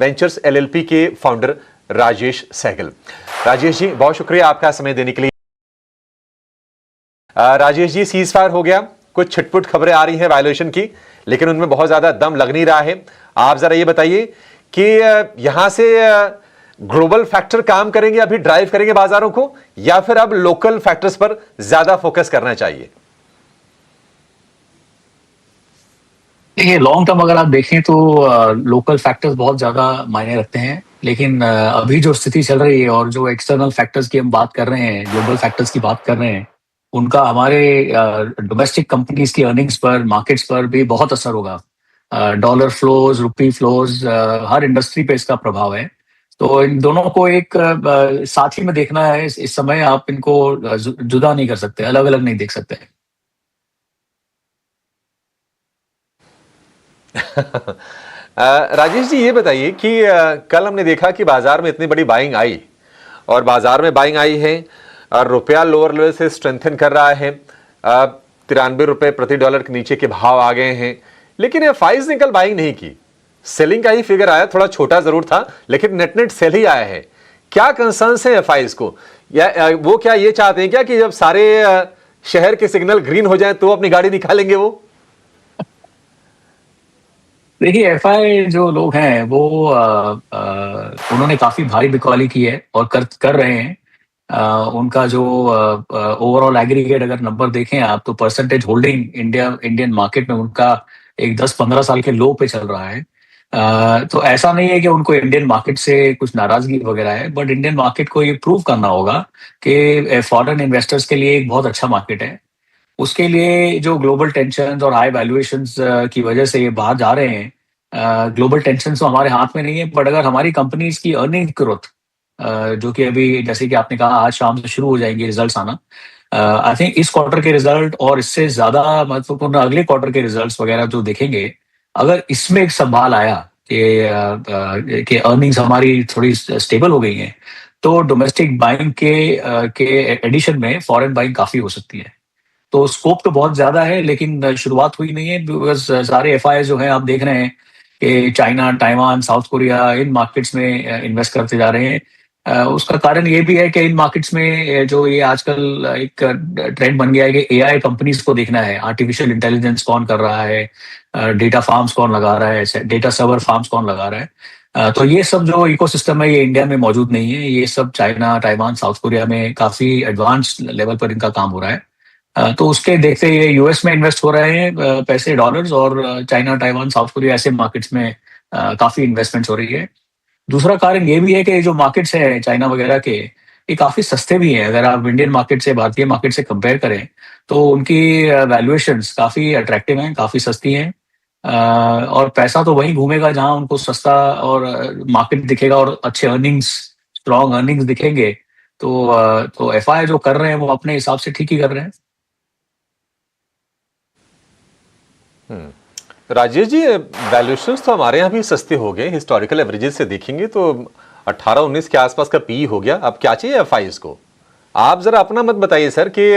Ventures LLP के founder Rajesh Sehgal. Rajesh ji, बहुत शुक्रिया आपका समय देने के लिए। राजेश जी, सीज फायर हो गया, कुछ छिटपुट खबरें आ रही हैं वायलेशन की, लेकिन उनमें बहुत ज्यादा दम लग नहीं रहा है। आप जरा ये बताइए कि यहां से ग्लोबल फैक्टर काम करेंगे, अभी ड्राइव करेंगे बाजारों को, या फिर अब लोकल फैक्टर्स पर ज्यादा फोकस करना चाहिए? देखिए, लॉन्ग टर्म अगर आप देखें तो लोकल फैक्टर्स बहुत ज़्यादा मायने रखते हैं, लेकिन अभी जो स्थिति चल रही है और जो एक्सटर्नल फैक्टर्स की हम बात कर रहे हैं, ग्लोबल फैक्टर्स की बात कर रहे हैं, उनका हमारे डोमेस्टिक कंपनीज की अर्निंग्स पर, मार्केट्स पर भी बहुत असर होगा। डॉलर फ्लोज, रुपी फ्लोज, हर इंडस्ट्री पे इसका प्रभाव है। तो इन दोनों को एक साथ ही में देखना है। इस समय आप इनको जुदा नहीं कर सकते, अलग-अलग नहीं देख सकते। राजेश जी, ये बताइए कि कल हमने देखा कि बाजार में इतनी बड़ी बाइंग आई, और बाजार में बाइंग आई है और रुपया लोअर लेवल से स्ट्रेंथन कर रहा है। 93 रुपए प्रति डॉलर के नीचे के भाव आ गए हैं, लेकिन एफआईज ने कल बाइंग नहीं की। सेलिंग का ही फिगर आया, थोड़ा छोटा जरूर था, लेकिन नेट नेट सेल ही आया है। क्या कंसर्न्स है एफआईज को, या वो क्या ये चाहते हैं क्या कि जब सारे शहर के सिग्नल ग्रीन हो जाएं तो अपनी गाड़ी निकालेंगे वो? देखिए, एफआई जो लोग हैं वो उन्होंने काफी भारी बिकवाली की है और कर रहे हैं। उनका जो ओवरऑल एग्रीगेट अगर नंबर देखें आप, तो परसेंटेज होल्डिंग इंडियन मार्केट में उनका एक 10-15 साल के लो पे चल रहा है। तो ऐसा नहीं है कि उनको इंडियन मार्केट से कुछ नाराजगी वगैरह है, बट इंडियन मार्केट को ये प्रूव करना होगा कि फॉरेन इन्वेस्टर्स के लिए एक बहुत अच्छा मार्केट है। उसके लिए जो ग्लोबल टेंशन और हाई वैल्यूएशंस की वजह से ये बाहर जा रहे हैं। ग्लोबल टेंशन तो हमारे हाथ में नहीं है, बट अगर हमारी कंपनीज की अर्निंग ग्रोथ, जो कि अभी जैसे कि आपने कहा आज शाम से शुरू हो जाएंगे रिजल्ट्स आना, आई थिंक इस क्वार्टर के रिजल्ट और इससे ज्यादा महत्वपूर्ण अगले क्वार्टर के रिजल्ट्स वगैरह जो देखेंगे, अगर इसमें एक संभाल आया कि अर्निंग्स हमारी थोड़ी स्टेबल हो गई हैं, तो डोमेस्टिक बाइंग के एडिशन में फॉरेन बाइंग काफी हो सकती है। तो स्कोप तो बहुत ज्यादा है, लेकिन शुरुआत हुई नहीं है, बिकॉज सारे एफआई जो हैं आप देख रहे हैं कि China, Taiwan, south Korea in markets में इन्वेस्ट करते जा रहे हैं। उसका कारण ये भी है कि इन मार्केट्स में जो ये आजकल एक ट्रेंड बन गया है कि एआई कंपनीज को देखना है, आर्टिफिशियल इंटेलिजेंस कौन कर रहा है, डेटा फार्म्स कौन लगा रहा है, डेटा सर्वर फार्म्स कौन लगा रहा है। तो ये सब जो इकोसिस्टम है ये इंडिया में मौजूद नहीं है। ये सब चाइना, ताइवान, साउथ कोरिया में काफी एडवांस लेवल पर इनका काम हो रहा है। तो उसके देखते ये यूएस में इन्वेस्ट हो रहे हैं पैसे, डॉलर्स, और चाइना, ताइवान, साउथ कोरिया ऐसे मार्केट्स में काफी इन्वेस्टमेंट्स हो रही है। दूसरा कारण ये भी है कि जो मार्केट्स हैं चाइना वगैरह के, ये काफी सस्ते भी हैं। अगर आप इंडियन मार्केट से, भारतीय मार्केट से कंपेयर करें, तो उनकी वैल्यूएशंस काफी अट्रैक्टिव हैं, काफी सस्ती हैं। और पैसा तो वहीं घूमेगा जहां उनको सस्ता और मार्केट दिखेगा और अच्छे अर्निंग्स, स्ट्रॉन्ग अर्निंग्स दिखेंगे। तो एफआई जो कर रहे हैं वो अपने हिसाब से ठीक ही कर रहे हैं। राजेश जी, वैल्यूएशंस तो हमारे यहाँ भी सस्ते हो गए। हिस्टोरिकल एवरेजेस से देखेंगे तो 18-19 के आसपास का पी हो गया। अब क्या चाहिए एफआईज को? आप जरा अपना मत बताइए सर कि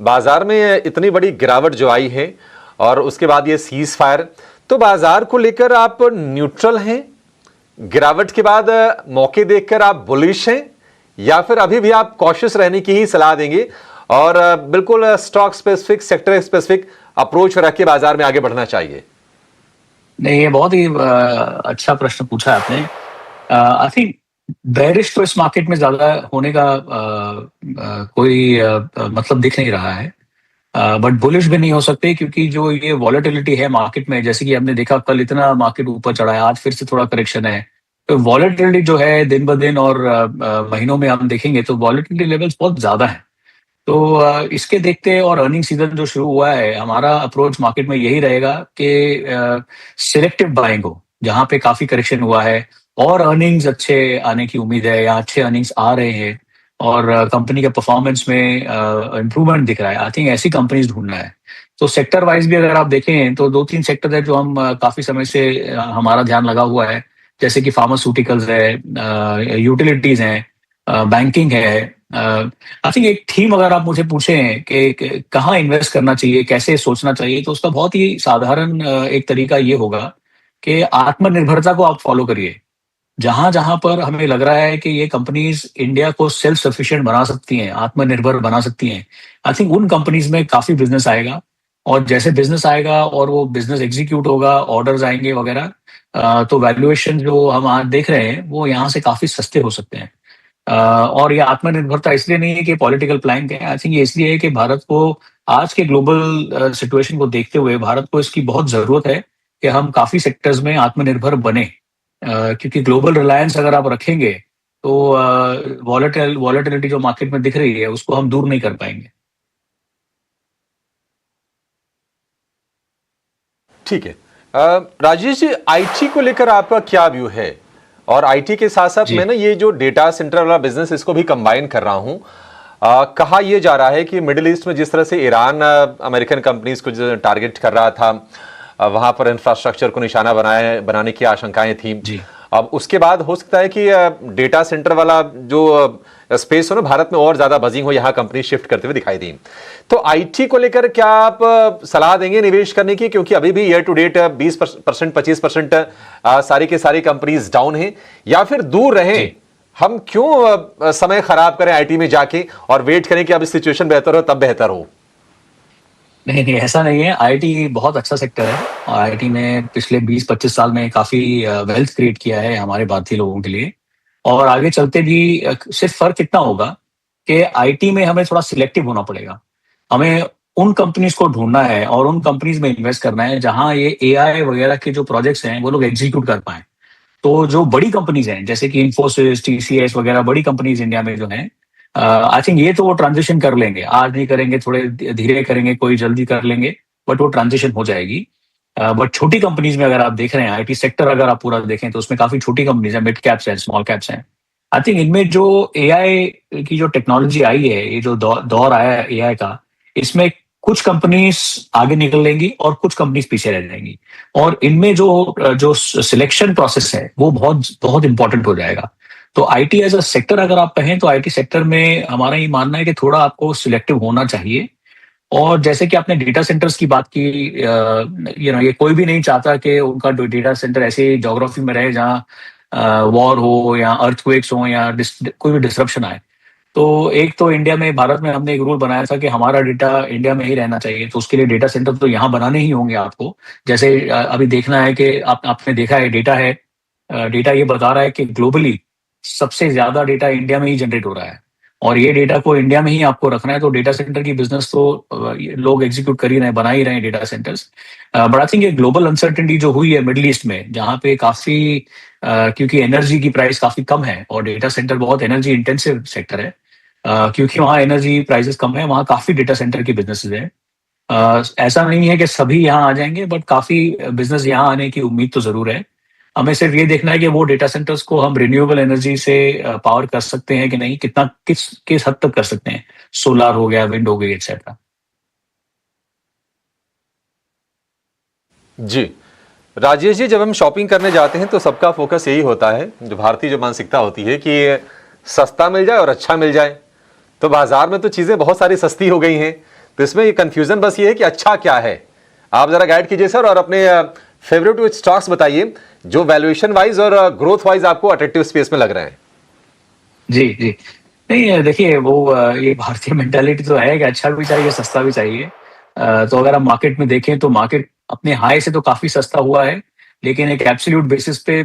बाजार में इतनी बड़ी गिरावट जो आई है और उसके बाद ये सीज फायर, तो बाजार को लेकर आप न्यूट्रल हैं? गिरावट के बाद मौके देखकर आप बुलिश हैं, या फिर अभी भी आप कॉशियस रहने की ही सलाह देंगे और बिल्कुल stock specific, sector specific approach रख के बाजार में आगे बढ़ना चाहिए? नहीं, ये बहुत ही अच्छा प्रश्न पूछा आपने। आई थिंक बेरिश तो इस मार्केट में ज्यादा होने का कोई मतलब दिख नहीं रहा है, बट बुलिश भी नहीं हो सकते, क्योंकि जो ये वॉलेटिलिटी है मार्केट में, जैसे कि हमने देखा कल इतना मार्केट ऊपर चढ़ा है, आज फिर से थोड़ा करेक्शन है। तो वॉलेटिलिटी जो है दिन ब दिन और महीनों में हम देखेंगे तो वॉलेटिलिटी लेवल्स बहुत ज्यादा है। तो इसके देखते और अर्निंग सीजन जो शुरू हुआ है, हमारा अप्रोच मार्केट में यही रहेगा कि सिलेक्टिव बाइंग हो, जहां पे काफी करेक्शन हुआ है और अर्निंग्स अच्छे आने की उम्मीद है, या अच्छे अर्निंग्स आ रहे हैं और कंपनी के परफॉर्मेंस में इम्प्रूवमेंट दिख रहा है। आई थिंक ऐसी कंपनीज ढूंढना है। तो सेक्टर वाइज भी अगर आप देखें तो 2-3 सेक्टर है जो हम काफी समय से हमारा ध्यान लगा हुआ है, जैसे कि फार्मास्यूटिकल्स है, यूटिलिटीज हैं, बैंकिंग है। आई थिंक एक थीम अगर आप मुझे पूछें कि कहाँ इन्वेस्ट करना चाहिए, कैसे सोचना चाहिए, तो उसका बहुत ही साधारण एक तरीका ये होगा कि आत्मनिर्भरता को आप फॉलो करिए। जहां जहां पर हमें लग रहा है कि ये कंपनीज इंडिया को सेल्फ सफिशिएंट बना सकती हैं, आत्मनिर्भर बना सकती हैं, आई थिंक उन कंपनीज में काफी बिजनेस आएगा। और जैसे बिजनेस आएगा और वो बिजनेस एग्जीक्यूट होगा, ऑर्डर्स आएंगे वगैरह, तो वैल्यूएशन जो हम आज देख रहे हैं वो यहाँ से काफी सस्ते हो सकते हैं। और ये आत्मनिर्भरता इसलिए नहीं है कि पॉलिटिकल प्लैंक है, आई थिंक ये इसलिए है कि भारत को आज के ग्लोबल सिचुएशन को देखते हुए भारत को इसकी बहुत जरूरत है कि हम काफी सेक्टर्स में आत्मनिर्भर बने। क्योंकि ग्लोबल रिलायंस अगर आप रखेंगे तो वॉलेटिलिटी जो मार्केट में दिख रही है उसको हम दूर नहीं कर पाएंगे। ठीक है। राजेश जी, आईटी को लेकर आपका क्या व्यू है? और आईटी के साथ साथ जी मैं ना ये जो डेटा सेंटर वाला बिजनेस इसको भी कंबाइन कर रहा हूं। कहा यह जा रहा है कि मिडिल ईस्ट में जिस तरह से ईरान अमेरिकन कंपनीज को जो टारगेट कर रहा था, वहां पर इंफ्रास्ट्रक्चर को निशाना बनाने की आशंकाएं थी। जी अब उसके बाद हो सकता है कि डेटा सेंटर वाला जो स्पेस हो ना भारत में और ज्यादा बजिंग हो, यहाँ कंपनी शिफ्ट करते हुए दिखाई दी। तो आईटी को लेकर क्या आप सलाह देंगे निवेश करने की? क्योंकि अभी भी ईयर टू डेट 20% 25% सारी के सारी कंपनीज डाउन हैं। या फिर दूर रहें, हम क्यों समय खराब करें आईटी में जाके और वेट करें कि अब सिचुएशन बेहतर हो तब बेहतर हो? नहीं नहीं, ऐसा नहीं है। आईटी बहुत अच्छा सेक्टर है और आईटी ने पिछले 20-25 साल में काफी वेल्थ क्रिएट किया है हमारे भारतीय लोगों के लिए। और आगे चलते भी सिर्फ फर्क इतना होगा कि आईटी में हमें थोड़ा सिलेक्टिव होना पड़ेगा। हमें उन कंपनीज को ढूंढना है और उन कंपनीज में इन्वेस्ट करना है जहां ये एआई वगैरह के जो प्रोजेक्ट्स हैं वो लोग एग्जीक्यूट कर पाए। तो जो बड़ी कंपनीज हैं जैसे कि इन्फोसिस, टीसीएस वगैरह बड़ी कंपनीज इंडिया में जो हैं, आई थिंक ये तो वो ट्रांजिशन कर लेंगे। आज नहीं करेंगे, थोड़े धीरे करेंगे, कोई जल्दी कर लेंगे, बट वो ट्रांजिशन हो जाएगी। बट छोटी कंपनीज में अगर आप देख रहे हैं, आईटी सेक्टर अगर आप पूरा देखें तो उसमें काफी छोटी कंपनीज हैं, मिड कैप्स हैं, स्मॉल कैप्स हैं। आई थिंक इनमें जो एआई की जो टेक्नोलॉजी आई है, ये जो दौर आया है एआई का, इसमें कुछ कंपनीज आगे निकल लेंगी और कुछ कंपनीज पीछे रह जाएंगी। और इनमें जो जो सिलेक्शन प्रोसेस है वो बहुत बहुत इंपॉर्टेंट हो जाएगा। तो आईटी एज अ सेक्टर अगर आप कहें तो आईटी सेक्टर में हमारा ये मानना है कि थोड़ा आपको सिलेक्टिव होना चाहिए। और जैसे कि आपने डेटा सेंटर्स की बात की, ये कोई भी नहीं चाहता कि उनका डेटा सेंटर ऐसे ज्योग्राफी में रहे जहाँ वॉर हो या अर्थक्वेक्स हो या कोई भी डिसरप्शन आए। तो एक तो इंडिया में, भारत में हमने एक रूल बनाया था कि हमारा डेटा इंडिया में ही रहना चाहिए, तो उसके लिए डेटा सेंटर तो यहाँ बनाने ही होंगे आपको। जैसे अभी देखना है कि आपने देखा है, डेटा है, डेटा ये बता रहा है कि ग्लोबली सबसे ज्यादा डेटा इंडिया में ही जनरेट हो रहा है और ये डेटा को इंडिया में ही आपको रखना है। तो डेटा सेंटर की बिजनेस तो ये लोग एग्जीक्यूट कर ही रहे हैं, बना ही रहे हैं data centres. But I think ये ग्लोबल अनसर्टेनिटी जो हुई है मिडिल ईस्ट में, जहाँ पे काफी क्योंकि एनर्जी की प्राइस काफी कम है और डेटा सेंटर बहुत एनर्जी इंटेंसिव सेक्टर है, क्योंकि वहाँ एनर्जी प्राइसेस कम है, वहाँ काफी डेटा सेंटर की बिजनेसेस है। ऐसा नहीं है कि सभी यहाँ आ जाएंगे, बट काफी बिजनेस यहाँ आने की उम्मीद तो जरूर है। हमें सिर्फ ये देखना है कि वो डेटा सेंटर्स को हम रिन्यूएबल एनर्जी से पावर कर सकते हैं कि नहीं, कितना किस हद तक कर सकते हैं। सोलर हो गया, विंड हो गई, एक्सेट्रा। जी राजेश जी, जब हम शॉपिंग करने जाते हैं तो सबका फोकस यही होता है, जो भारतीय जो मानसिकता होती है कि सस्ता मिल जाए और अच्छा मिल जाए। तो बाजार में तो चीजें बहुत सारी सस्ती हो गई हैं, तो इसमें ये कंफ्यूजन बस ये है कि अच्छा क्या है। आप जरा गाइड कीजिए सर, और अपने फेवरेट स्टॉक्स बताइए जो वैल्यूएशन वाइज और ग्रोथ वाइज आपको अट्रैक्टिव स्पेस में लग रहे हैं। जी जी, नहीं देखिए, वो ये भारतीय मेंटालिटी तो है कि अच्छा भी चाहिए, सस्ता भी चाहिए। तो अगर हम मार्केट में देखें तो मार्केट अपने हाई से तो काफी सस्ता हुआ है, लेकिन एक एब्सोल्यूट बेसिस पे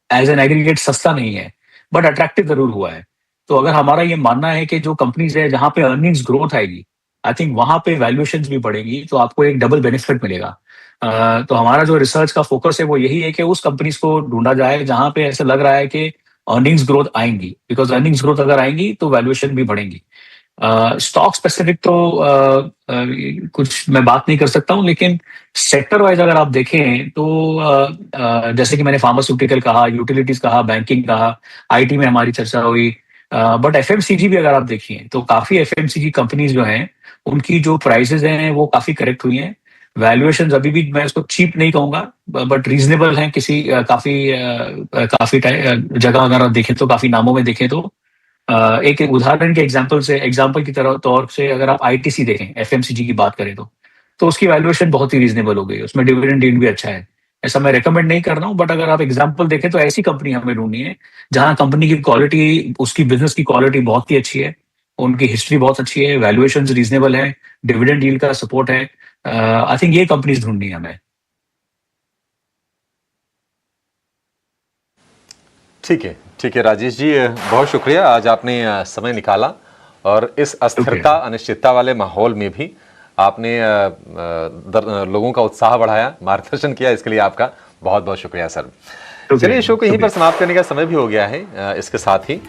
एज एन एग्रीगेट सस्ता नहीं है, बट अट्रैक्टिव जरूर हुआ है। तो अगर हमारा ये मानना है कि जो कंपनीज है जहाँ पे अर्निंग्स ग्रोथ आएगी, आई थिंक वहां पे वैल्यूएशन भी बढ़ेगी, तो आपको एक डबल बेनिफिट मिलेगा। तो हमारा जो रिसर्च का फोकस है वो यही है कि उस कंपनीज को ढूंढा जाए जहां पे ऐसा लग रहा है कि अर्निंग्स ग्रोथ आएंगी, बिकॉज अर्निंग्स ग्रोथ अगर आएंगी तो वैल्यूएशन भी बढ़ेंगी। स्टॉक स्पेसिफिक तो कुछ मैं बात नहीं कर सकता हूँ, लेकिन सेक्टर वाइज अगर आप देखें तो जैसे कि मैंने फार्मास्यूटिकल कहा, यूटिलिटीज कहा, बैंकिंग कहा, आईटी में हमारी चर्चा हुई, बट एफएमसीजी भी अगर आप देखिए तो काफी एफएमसीजी कंपनीज जो हैं उनकी जो प्राइसेस हैं वो काफी करेक्ट हुई हैं। वैल्यूएशन अभी भी मैं उसको चीप नहीं कहूंगा, बट रीजनेबल हैं। किसी काफी जगह अगर आप देखें तो, काफी नामों में देखें तो, एक उदाहरण के एग्जाम्पल की तरह तौर से अगर आप आईटीसी देखें, एफएमसीजी की बात करें तो उसकी वैल्यूएशन बहुत ही रीजनेबल हो गई, उसमें डिविडेंड यील्ड भी अच्छा है। ऐसा मैं रेकमेंड नहीं कर रहा हूँ, बट अगर आप एग्जाम्पल देखें तो ऐसी कंपनी हमें ढूंढनी है जहाँ कंपनी की क्वालिटी, उसकी बिजनेस की क्वालिटी बहुत ही अच्छी है, उनकी हिस्ट्री बहुत अच्छी है, वैल्यूएशन रीजनेबल है, डिविडेंड यील्ड का सपोर्ट है। आई थिंक ये कंपनीज ढूंढनी है हमें। ठीक है राजेश जी, बहुत शुक्रिया, आज आपने समय निकाला और इस अस्थिरता शुक्रिया। अनिश्चितता वाले माहौल में भी आपने लोगों का उत्साह बढ़ाया, मार्गदर्शन किया, इसके लिए आपका बहुत बहुत शुक्रिया सर। शुक्रिया चलिए, शो को यहीं पर शुक्रिया। समाप्त करने का समय भी हो गया है। इसके साथ ही